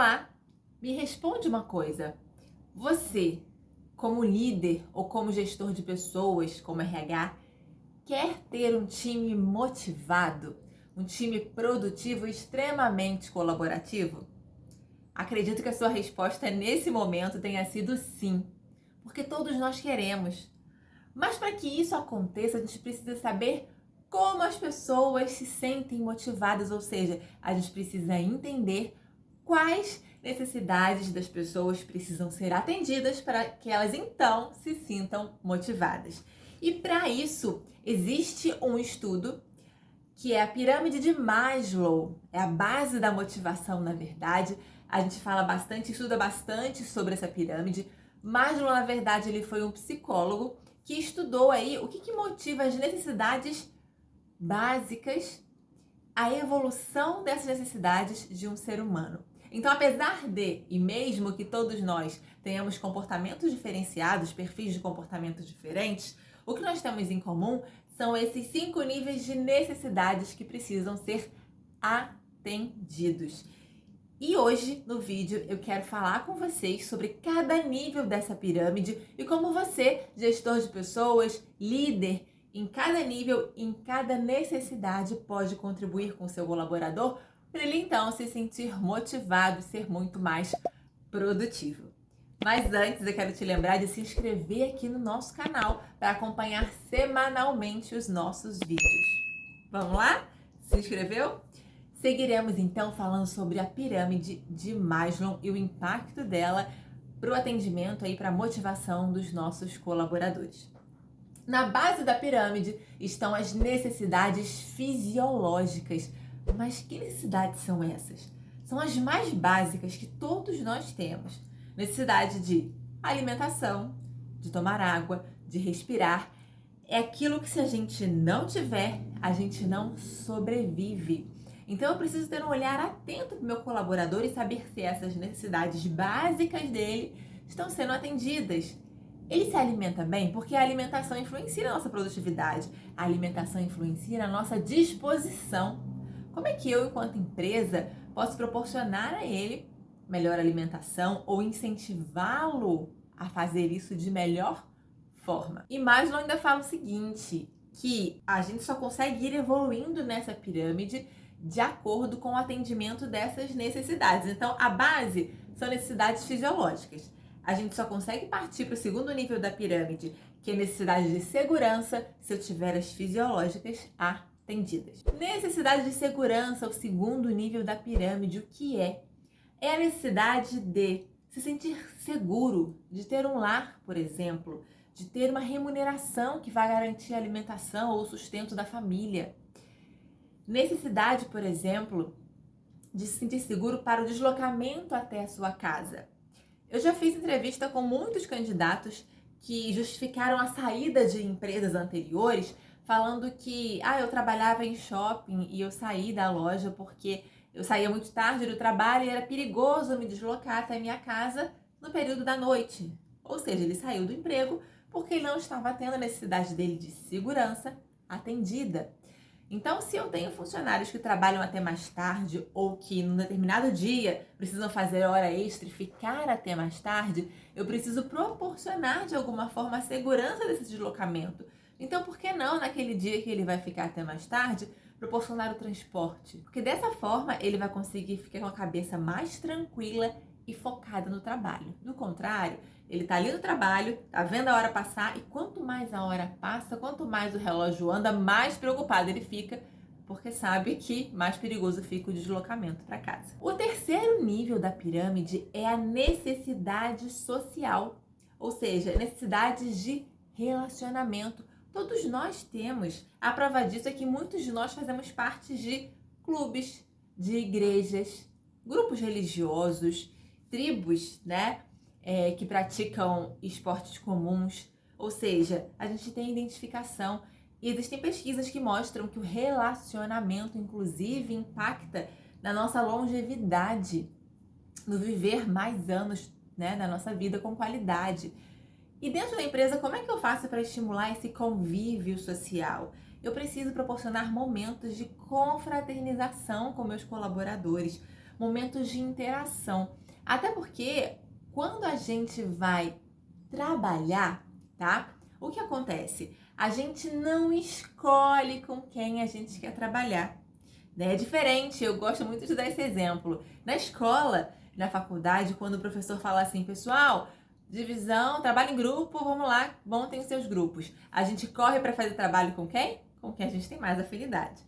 Olá, me responde uma coisa. Você, como líder ou como gestor de pessoas, como RH, quer ter um time motivado, um time produtivo e extremamente colaborativo? Acredito que a sua resposta nesse momento tenha sido sim, porque todos nós queremos. Mas para que isso aconteça, a gente precisa saber como as pessoas se sentem motivadas, ou seja, a gente precisa entender quais necessidades das pessoas precisam ser atendidas para que elas então se sintam motivadas. E para isso, existe um estudo que é a pirâmide de Maslow, é a base da motivação, na verdade. A gente fala bastante, estuda bastante sobre essa pirâmide. Maslow, na verdade, ele foi um psicólogo que estudou aí o que motiva as necessidades básicas, a evolução dessas necessidades de um ser humano. Então, apesar de, e mesmo que todos nós tenhamos comportamentos diferenciados, perfis de comportamentos diferentes, o que nós temos em comum são esses 5 níveis de necessidades que precisam ser atendidos. E hoje, no vídeo, eu quero falar com vocês sobre cada nível dessa pirâmide e como você, gestor de pessoas, líder, em cada nível, em cada necessidade, pode contribuir com o seu colaborador para ele então se sentir motivado e ser muito mais produtivo. Mas antes, eu quero te lembrar de se inscrever aqui no nosso canal para acompanhar semanalmente os nossos vídeos. Vamos lá? Se inscreveu? Seguiremos então falando sobre a pirâmide de Maslow e o impacto dela para o atendimento e para a motivação dos nossos colaboradores. Na base da pirâmide estão as necessidades fisiológicas. Mas que necessidades são essas? São as mais básicas que todos nós temos. Necessidade de alimentação, de tomar água, de respirar. É aquilo que se a gente não tiver, a gente não sobrevive. Então eu preciso ter um olhar atento para o meu colaborador e saber se essas necessidades básicas dele estão sendo atendidas. Ele se alimenta bem porque a alimentação influencia na nossa produtividade, a alimentação influencia na nossa disposição. Como é que eu, enquanto empresa, posso proporcionar a ele melhor alimentação ou incentivá-lo a fazer isso de melhor forma? E Maslow ainda fala o seguinte, que a gente só consegue ir evoluindo nessa pirâmide de acordo com o atendimento dessas necessidades. Então, a base são necessidades fisiológicas. A gente só consegue partir para o segundo nível da pirâmide, que é necessidade de segurança, se eu tiver as fisiológicas atendidas. Necessidade de segurança, o segundo nível da pirâmide, o que é? É a necessidade de se sentir seguro, de ter um lar, por exemplo, de ter uma remuneração que vai garantir a alimentação ou o sustento da família. Necessidade, por exemplo, de se sentir seguro para o deslocamento até a sua casa. Eu já fiz entrevista com muitos candidatos que justificaram a saída de empresas anteriores falando que eu trabalhava em shopping e eu saí da loja porque eu saía muito tarde do trabalho e era perigoso me deslocar até minha casa no período da noite. Ou seja, ele saiu do emprego porque ele não estava tendo a necessidade dele de segurança atendida. Então, se eu tenho funcionários que trabalham até mais tarde ou que num determinado dia precisam fazer hora extra e ficar até mais tarde, eu preciso proporcionar de alguma forma a segurança desse deslocamento. Então, por que não, naquele dia que ele vai ficar até mais tarde, proporcionar o transporte? Porque dessa forma ele vai conseguir ficar com a cabeça mais tranquila e focada no trabalho. Do contrário, ele tá ali no trabalho, tá vendo a hora passar e quanto mais a hora passa, quanto mais o relógio anda, mais preocupado ele fica, porque sabe que mais perigoso fica o deslocamento para casa. O terceiro nível da pirâmide é a necessidade social, ou seja, necessidades de relacionamento. Todos nós temos. A prova disso é que muitos de nós fazemos parte de clubes, de igrejas, grupos religiosos, tribos, né? Que praticam esportes comuns, ou seja, a gente tem identificação e existem pesquisas que mostram que o relacionamento, inclusive, impacta na nossa longevidade, no viver mais anos, né, na nossa vida com qualidade. E dentro da empresa, como é que eu faço para estimular esse convívio social? Eu preciso proporcionar momentos de confraternização com meus colaboradores, momentos de interação. Até porque quando a gente vai trabalhar, tá? O que acontece? A gente não escolhe com quem a gente quer trabalhar, né? É diferente, eu gosto muito de dar esse exemplo. Na escola, na faculdade, quando o professor fala assim, pessoal, divisão, trabalho em grupo, vamos lá, montem os seus grupos. A gente corre para fazer trabalho com quem? Com quem a gente tem mais afinidade.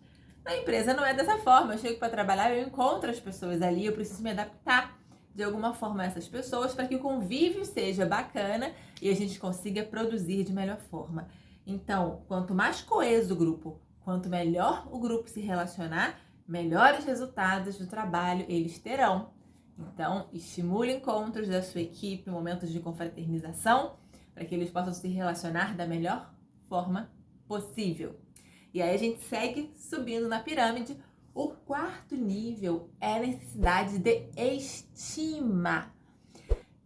Na empresa não é dessa forma, eu chego para trabalhar, eu encontro as pessoas ali, eu preciso me adaptar de alguma forma a essas pessoas para que o convívio seja bacana e a gente consiga produzir de melhor forma. Então, quanto mais coeso o grupo, quanto melhor o grupo se relacionar, melhores resultados do trabalho eles terão. Então, estimule encontros da sua equipe, momentos de confraternização, para que eles possam se relacionar da melhor forma possível. E aí a gente segue subindo na pirâmide. O quarto nível é a necessidade de estima,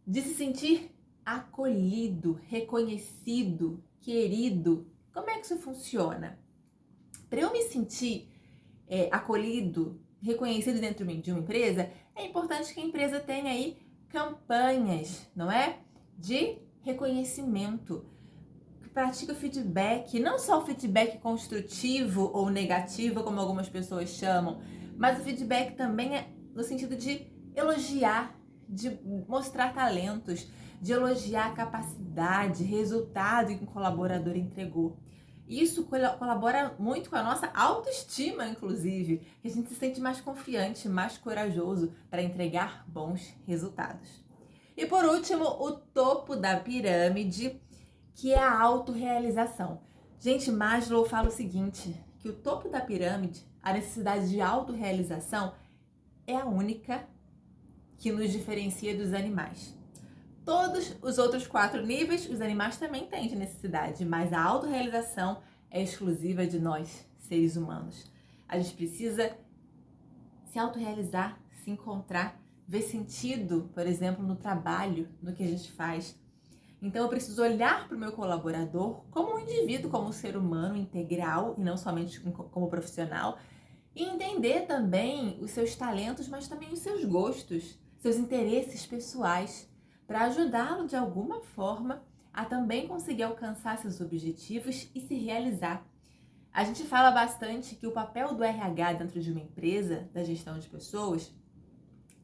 de se sentir acolhido, reconhecido, querido. Como é que isso funciona? Para eu me sentir acolhido, reconhecido dentro de uma empresa, é importante que a empresa tenha aí campanhas, não é? De reconhecimento, que pratica o feedback, não só o feedback construtivo ou negativo, como algumas pessoas chamam, mas o feedback também é no sentido de elogiar, de mostrar talentos, de elogiar a capacidade, resultado que um colaborador entregou. Isso colabora muito com a nossa autoestima, inclusive, que a gente se sente mais confiante, mais corajoso para entregar bons resultados. E por último, o topo da pirâmide, que é a autorrealização. Gente, Maslow fala o seguinte, que o topo da pirâmide, a necessidade de autorrealização, é a única que nos diferencia dos animais. Todos os outros 4 níveis, os animais também têm de necessidade, mas a autorrealização é exclusiva de nós, seres humanos. A gente precisa se autorrealizar, se encontrar, ver sentido, por exemplo, no trabalho, no que a gente faz. Então eu preciso olhar para o meu colaborador como um indivíduo, como um ser humano integral e não somente como profissional, e entender também os seus talentos, mas também os seus gostos, seus interesses pessoais, para ajudá-lo de alguma forma a também conseguir alcançar seus objetivos e se realizar. A gente fala bastante que o papel do RH dentro de uma empresa, da gestão de pessoas,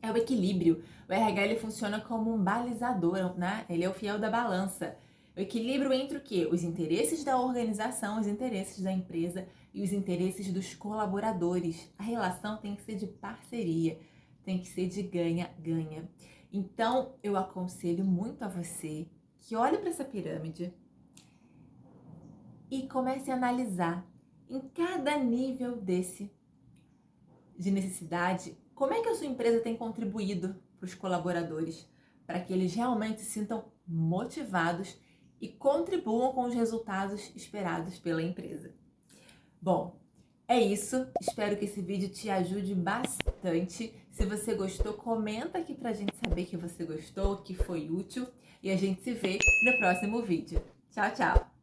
é o equilíbrio. O RH ele funciona como um balizador, né? Ele é o fiel da balança. O equilíbrio entre o quê? Os interesses da organização, os interesses da empresa e os interesses dos colaboradores. A relação tem que ser de parceria, tem que ser de ganha-ganha. Então, eu aconselho muito a você que olhe para essa pirâmide e comece a analisar em cada nível desse de necessidade, como é que a sua empresa tem contribuído para os colaboradores, para que eles realmente se sintam motivados e contribuam com os resultados esperados pela empresa. Bom, é isso. Espero que esse vídeo te ajude bastante. Se você gostou, comenta aqui pra gente saber que você gostou, que foi útil. E a gente se vê no próximo vídeo. Tchau, tchau!